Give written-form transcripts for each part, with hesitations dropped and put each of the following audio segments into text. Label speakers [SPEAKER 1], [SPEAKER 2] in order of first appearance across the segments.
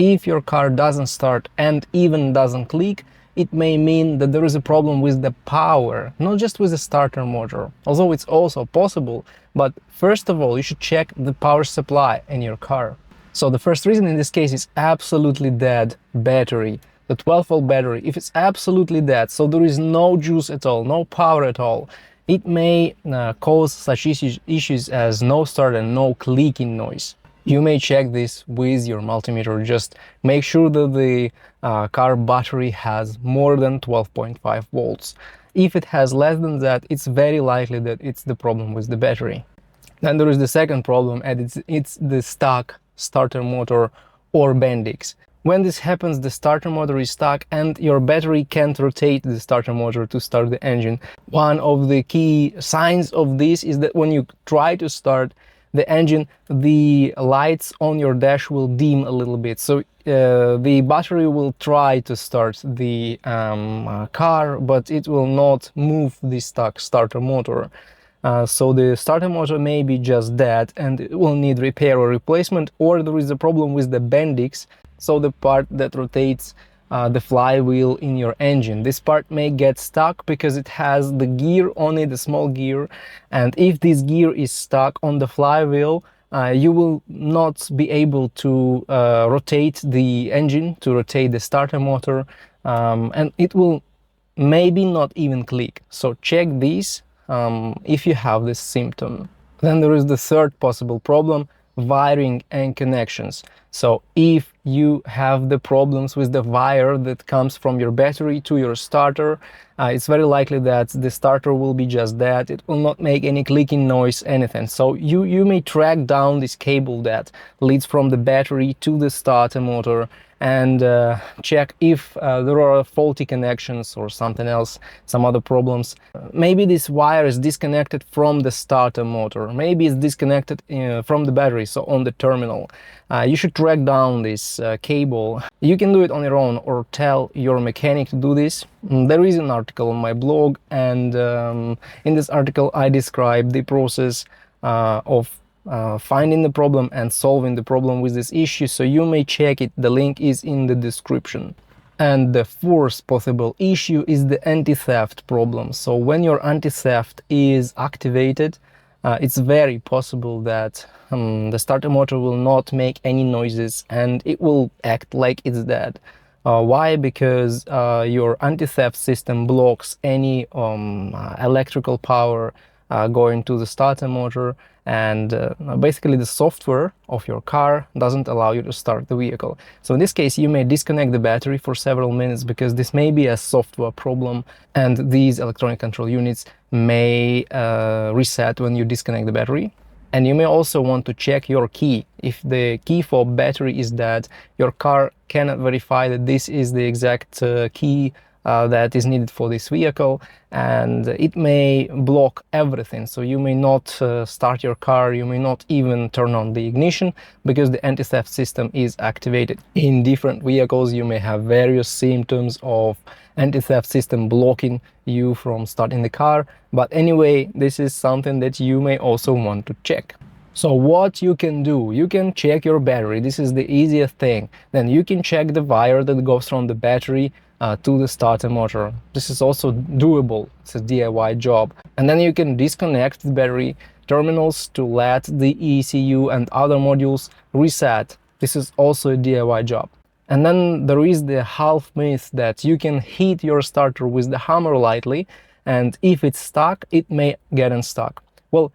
[SPEAKER 1] If your car doesn't start and even doesn't click, it may mean that there is a problem with the power, not just with the starter motor, although it's also possible. But first of all, you should check the power supply in your car. So the first reason in this case is absolutely dead battery. The 12-volt battery, if it's absolutely dead, so there is no juice at all, no power at all, it may cause such issues as no start and no clicking noise. You may check this with your multimeter. Just make sure that the car battery has more than 12.5 volts. If it has less than that, it's very likely that it's the problem with the battery. Then there is the second problem, and it's the stuck starter motor or Bendix. When this happens, the starter motor is stuck and your battery can't rotate the starter motor to start the engine. One of the key signs of this is that when you try to start the engine, the lights on your dash will dim a little bit. So the battery will try to start the car, but it will not move the stuck starter motor. So the starter motor may be just dead and it will need repair or replacement, or there is a problem with the Bendix, so the part that rotates the flywheel in your engine. This part may get stuck because it has the gear on it, the small gear, and if this gear is stuck on the flywheel, you will not be able to rotate the engine, to rotate the starter motor, and it will maybe not even click. So check this if you have this symptom. Then there is the third possible problem: wiring and connections. So if you have the problems with the wire that comes from your battery to your starter, it's very likely that the starter will be just dead. It will not make any clicking noise, anything. So you may track down this cable that leads from the battery to the starter motor and check if there are faulty connections or something else, some other problems. Maybe this wire is disconnected from the starter motor, maybe it's disconnected from the battery, so on the terminal. You should track down this cable. You can do it on your own or tell your mechanic to do this. There is an article on my blog, and in this article I describe the process of finding the problem and solving the problem with this issue, so you may check it. The link is in the description. And the fourth possible issue is the anti-theft problem. So when your anti-theft is activated, it's very possible that the starter motor will not make any noises and it will act like it's dead. Why? Because your anti-theft system blocks any electrical power going to the starter motor, and basically the software of your car doesn't allow you to start the vehicle. So in this case you may disconnect the battery for several minutes, because this may be a software problem and these electronic control units may reset when you disconnect the battery. And you may also want to check your key. If the key fob battery is dead, your car cannot verify that this is the exact key that is needed for this vehicle, and it may block everything. So you may not start your car, you may not even turn on the ignition, because the anti-theft system is activated. In different vehicles you may have various symptoms of anti-theft system blocking you from starting the car, but anyway, this is something that you may also want to check. So what you can do: you can check your battery. This is the easiest thing. Then you can check the wire that goes from the battery to the starter motor. This is also doable. It's a DIY job. And then you can disconnect the battery terminals to let the ECU and other modules reset. This is also a DIY job. And then there is the half myth that you can hit your starter with the hammer lightly, and if it's stuck, it may get unstuck. Well,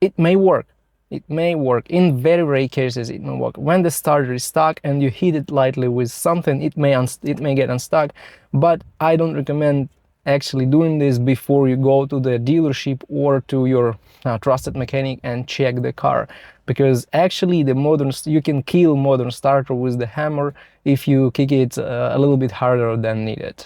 [SPEAKER 1] it may work. It may work. In very rare cases it may work. When the starter is stuck and you hit it lightly with something, it may get unstuck, but I don't recommend actually doing this before you go to the dealership or to your trusted mechanic and check the car, because actually you can kill modern starter with the hammer if you kick it a little bit harder than needed.